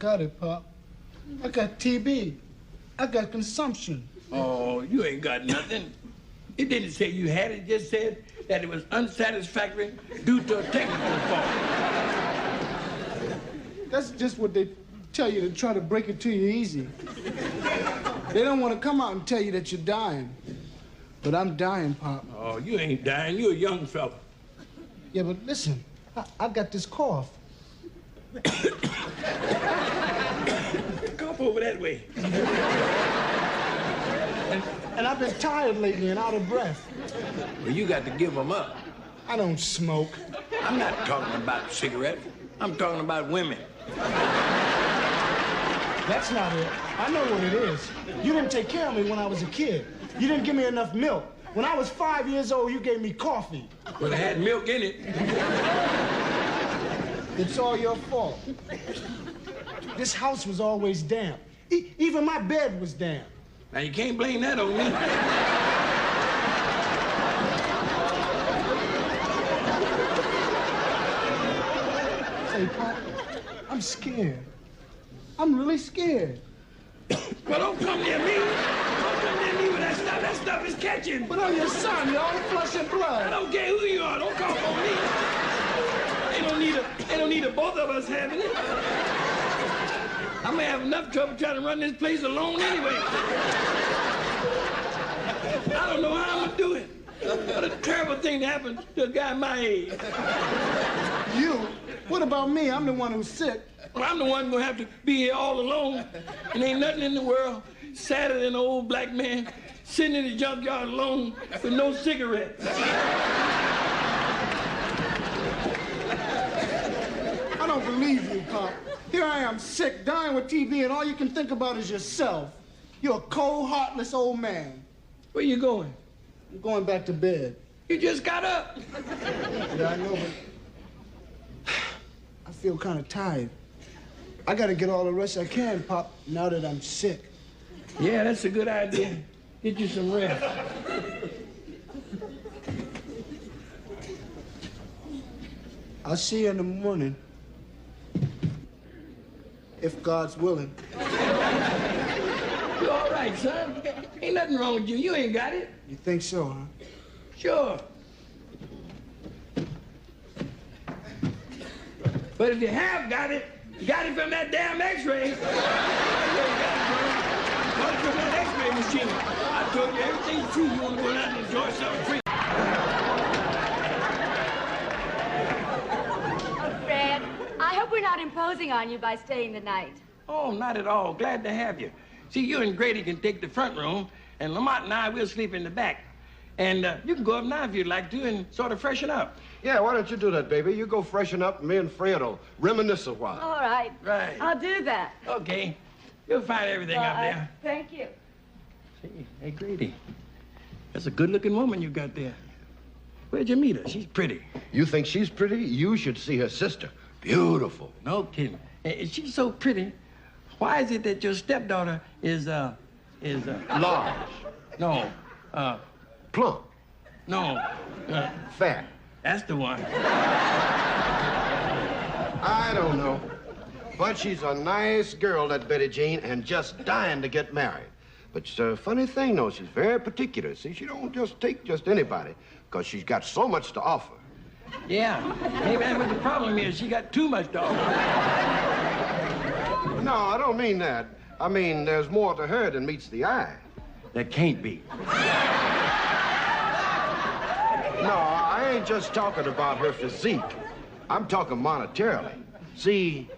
got it, Pop. I got TB. I got consumption. Oh, you ain't got nothing. It didn't say you had it. It just said that it was unsatisfactory due to a technical fault. That's just what they tell you to try to break it to you easy. They don't want to come out and tell you that you're dying. But I'm dying, Pop. Oh, you ain't dying. You're a young fella. Yeah, but listen, I got this cough. Cough over that way. And I've been tired lately and out of breath. Well, you got to give them up. I don't smoke. I'm not talking about cigarettes. I'm talking about women. That's not it. I know what it is. You didn't take care of me when I was a kid. You didn't give me enough milk. When I was 5 years old, you gave me coffee. Well, it had milk in it. It's all your fault. This house was always damp. Even my bed was damp. Now, you can't blame that on me. Say, Pop, I'm scared. I'm really scared. Well, don't come near me. Don't come near me with that stuff. That stuff is catching. But I'm your son, you're all flesh and blood. I don't care who you are. Don't call on me. They don't need both of us having it. I'm gonna have enough trouble trying to run this place alone anyway. I don't know how I'm gonna do it. What a terrible thing to happen to a guy my age. You? What about me? I'm the one who's sick. Well, I'm the one gonna have to be here all alone. And ain't nothing in the world sadder than an old black man sitting in the junkyard alone with no cigarettes. I don't believe you, Pop. Here I am, sick, dying with TB, and all you can think about is yourself. You're a cold, heartless old man. Where you going? I'm going back to bed. You just got up. Yeah, I know, but I feel kind of tired. I gotta get all the rest I can, Pop, now that I'm sick. Yeah, that's a good idea. Get you some rest. I'll see you in the morning. If God's willing. You all right, son? Ain't nothing wrong with you. You ain't got it. You think so, huh? Sure. But if you have got it, you got it from that damn X-ray. You got it from that X-ray machine. I told you everything's true. You want to go out and enjoy something free. Fred, I hope we're not imposing on you by staying the night. Oh, not at all. Glad to have you. See, you and Grady can take the front room, and Lamont and I will sleep in the back. And you can go up now if you'd like to and sort of freshen up. Yeah, why don't you do that, baby? You go freshen up, and me and Fred will reminisce a while. All right. Right. I'll do that. Okay. You'll find everything up there. Thank you. See, hey, Grady, that's a good-looking woman you got there. Where'd you meet her? She's pretty. You think she's pretty? You should see her sister. Beautiful. No kidding. If she's so pretty, why is it that your stepdaughter is Large. No, Plump. no, Fat. that's the one. I don't know. But she's a nice girl, that Betty Jane, and just dying to get married. But it's a funny thing, though. She's very particular. See, she don't just take just anybody, because she's got so much to offer. Yeah, maybe that's what the problem is. She got too much to offer. No, I don't mean that. I mean, there's more to her than meets the eye. That can't be. No, I ain't just talking about her physique. I'm talking monetarily. See,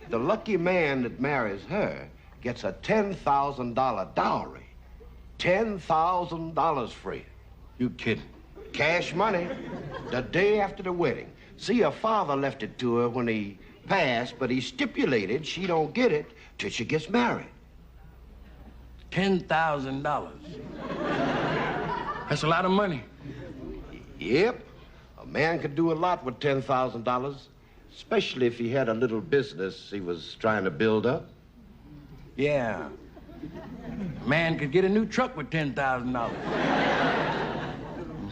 the lucky man that marries her gets a $10,000 dowry. $10,000 free. You kidding? Cash money, the day after the wedding. See, her father left it to her when he passed, but he stipulated she don't get it till she gets married. $10,000. That's a lot of money. Yep. A man could do a lot with $10,000, especially if he had a little business he was trying to build up. Yeah. A man could get a new truck with $10,000.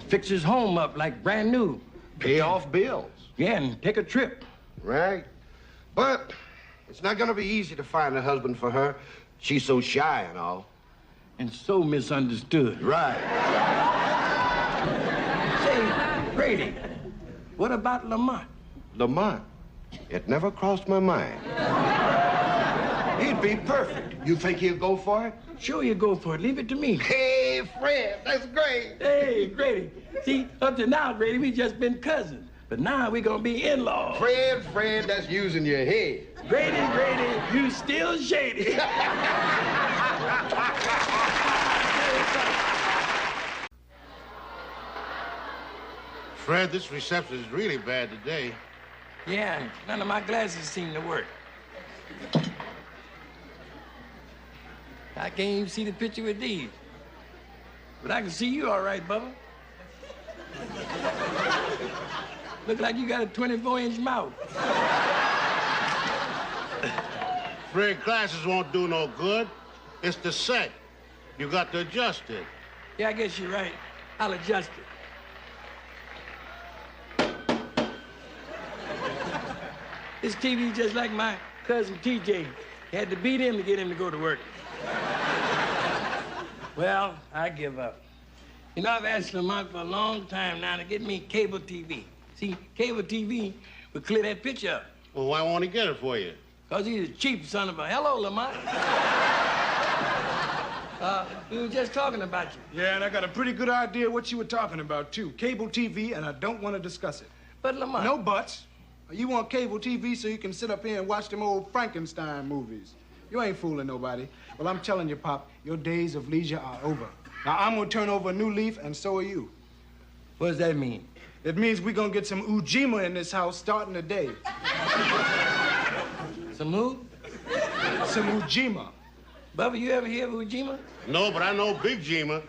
Fix his home up like brand new. Pay off bills. Yeah, and take a trip. Right. But It's not gonna be easy to find a husband for her. She's so shy and all. And so misunderstood. Right. Say, Grady, what about Lamont? Lamont? It never crossed my mind. He'd be perfect. You think he'll go for it? Sure you go for it. Leave it to me. Hey, Fred, that's great. Hey, Grady. See, up to now, Grady, we just been cousins. But now we're gonna be in-laws. Fred, that's using your head. Grady, you still shady. Fred, this reception is really bad today. Yeah, none of my glasses seem to work. I can't even see the picture with these. But I can see you all right, Bubba. Look like you got a 24-inch mouth. Fred, glasses won't do no good. It's the set. You got to adjust it. Yeah, I guess you're right. I'll adjust it. This TV just like my cousin TJ. Had to beat him to get him to go to work. Well, I give up. You know, I've asked Lamont for a long time now to get me cable TV. See, cable TV would clear that picture up. Well, why won't he get it for you? Because he's a cheap son of a... Hello, Lamont. We were just talking about you. Yeah, and I got a pretty good idea what you were talking about, too. Cable TV, and I don't want to discuss it. But, Lamont... No buts. You want cable TV so you can sit up here and watch them old Frankenstein movies. You ain't fooling nobody. Well, I'm telling you, Pop, your days of leisure are over. Now, I'm gonna turn over a new leaf, and so are you. What does that mean? It means we're gonna get some Ujima in this house starting today. Some who? Some Ujima. Bubba, you ever hear of Ujima? No, but I know Big Jima.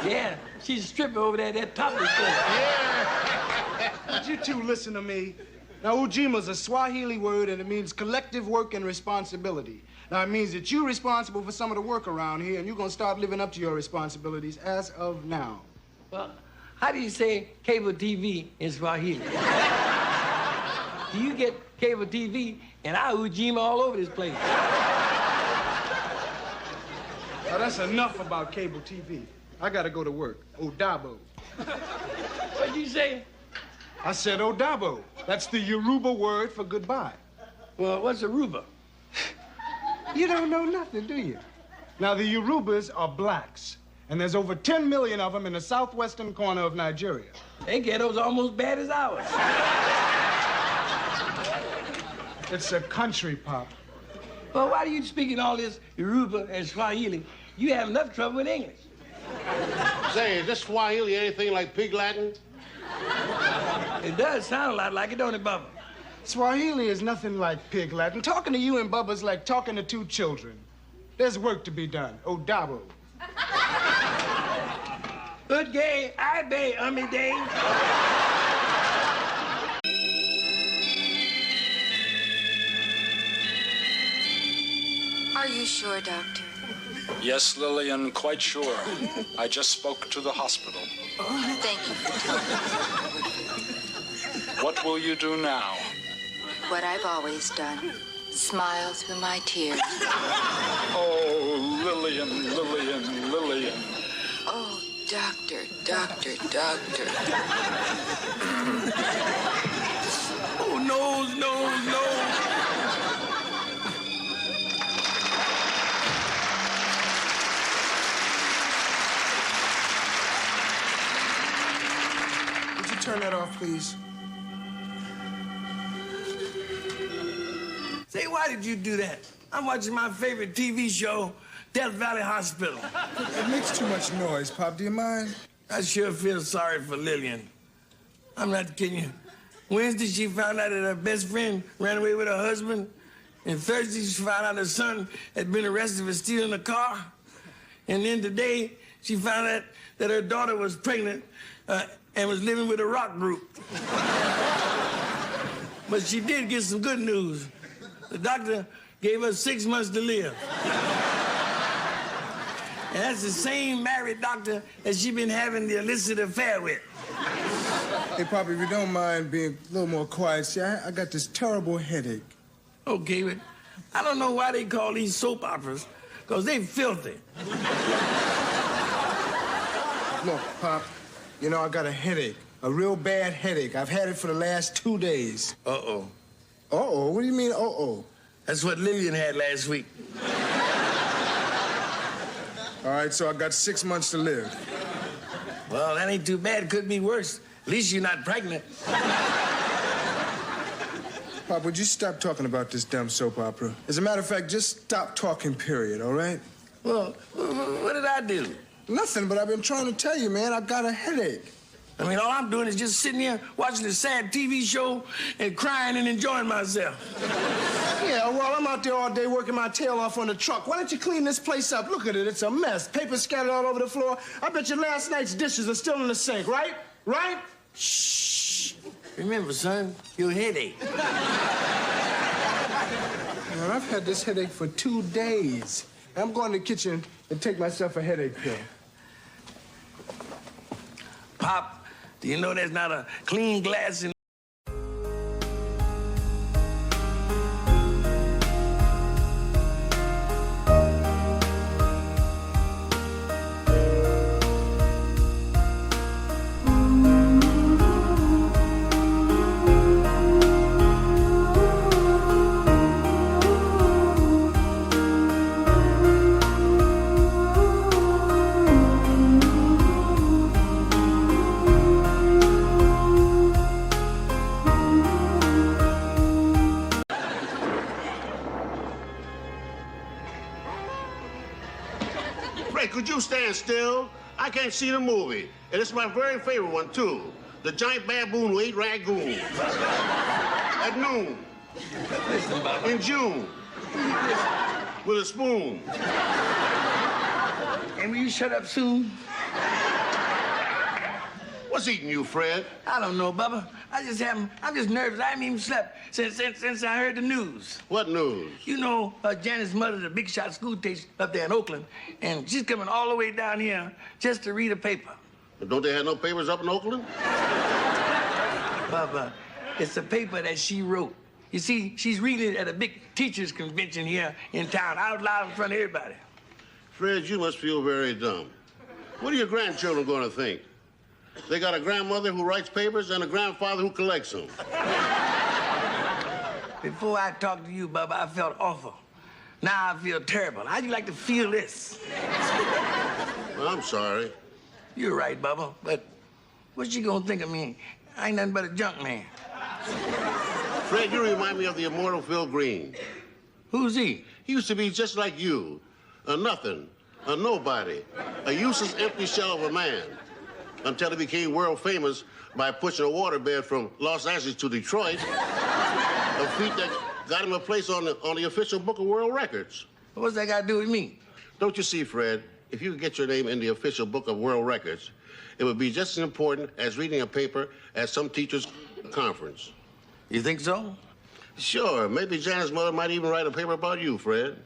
Yeah, she's a stripper over there at that top of the store. Yeah. Would you two listen to me? Now, Ujima's a Swahili word, and it means collective work and responsibility. Now, it means that you're responsible for some of the work around here, and you're gonna start living up to your responsibilities as of now. Well, how do you say cable TV in Swahili? Do you get cable TV and I Ujima all over this place? Now, that's enough about cable TV. I gotta go to work. Odabo. What'd you say? I said Odabo. That's the Yoruba word for goodbye. Well, what's Aruba? You don't know nothing, do you? Now, the Yorubas are blacks, and there's over 10 million of them in the southwestern corner of Nigeria. They ghetto's almost bad as ours. It's a country, Pop. Well, why are you speaking all this Yoruba and Swahili? You have enough trouble with English. Say, is this Swahili anything like Pig Latin? It does sound a lot like it, don't it, Bubba? Swahili is nothing like Pig Latin. Talking to you and Bubba's like talking to two children. There's work to be done. Odabo. Good gay, I bay, day. Are you sure, Doctor? Yes, Lillian, quite sure. I just spoke to the hospital. Thank you for telling me. What will you do now? What I've always done. Smile through my tears. Oh, Lillian, Lillian, Lillian. Oh, Doctor, Doctor, Doctor. Oh, nose, nose, nose. Would you turn that off, please? Say, why did you do that? I'm watching my favorite TV show, Death Valley Hospital. It makes too much noise, Pop. Do you mind? I sure feel sorry for Lillian. I'm not kidding you. Wednesday, she found out that her best friend ran away with her husband. And Thursday, she found out her son had been arrested for stealing a car. And then today, she found out that her daughter was pregnant and was living with a rock group. But she did get some good news. The doctor gave her 6 months to live. And that's the same married doctor that she been having the illicit affair with. Hey, Papa, if you don't mind being a little more quiet, see, I got this terrible headache. Okay, but I don't know why they call these soap operas, because they filthy. Look, Pop, you know, I got a headache, a real bad headache. I've had it for the last 2 days. Uh-oh. Uh-oh? What do you mean, uh-oh? That's what Lillian had last week. All right, so I got 6 months to live. Well, that ain't too bad. It could be worse. At least you're not pregnant. Pop, would you stop talking about this dumb soap opera? As a matter of fact, just stop talking, period, all right? Well, what did I do? Nothing, but I've been trying to tell you, man, I got a headache. I mean, all I'm doing is just sitting here watching a sad TV show and crying and enjoying myself. Yeah, well, I'm out there all day working my tail off on the truck. Why don't you clean this place up? Look at it, it's a mess. Paper scattered all over the floor. I bet you last night's dishes are still in the sink, right? Right? Shh. Remember, son, your headache. Man, I've had this headache for 2 days. I'm going to the kitchen and take myself a headache pill. Pop, do you know there's not a clean glass in... Fred, could you stand still? I can't see the movie. And it's my very favorite one, too. The giant baboon who ate ragoon. At noon. Listen, Bubba. In June. With a spoon. And will you shut up soon? What's eating you, Fred? I don't know, Bubba. I'm just nervous. I haven't even slept since I heard the news. What news? You know, Janet's mother's a big shot school teacher up there in Oakland, and she's coming all the way down here just to read a paper. But don't they have no papers up in Oakland? Bubba, it's a paper that she wrote. You see, she's reading it at a big teachers' convention here in town, out loud in front of everybody. Fred, you must feel very dumb. What are your grandchildren going to think? They got a grandmother who writes papers and a grandfather who collects them. Before I talked to you, Bubba, I felt awful. Now I feel terrible. How'd you like to feel this? Well, I'm sorry. You're right, Bubba, but what's she gonna think of me? I ain't nothing but a junk man. Fred, you remind me of the immortal Phil Green. Who's he? He used to be just like you. A nothing, a nobody, a useless empty shell of a man. Until he became world famous by pushing a waterbed from Los Angeles to Detroit. A feat that got him a place on the official Book of World Records. What's that got to do with me? Don't you see, Fred, if you could get your name in the official Book of World Records, it would be just as important as reading a paper at some teacher's conference. You think so? Sure. Maybe Janet's mother might even write a paper about you, Fred.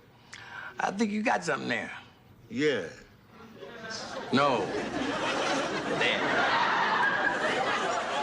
I think you got something there. Yeah. No. There.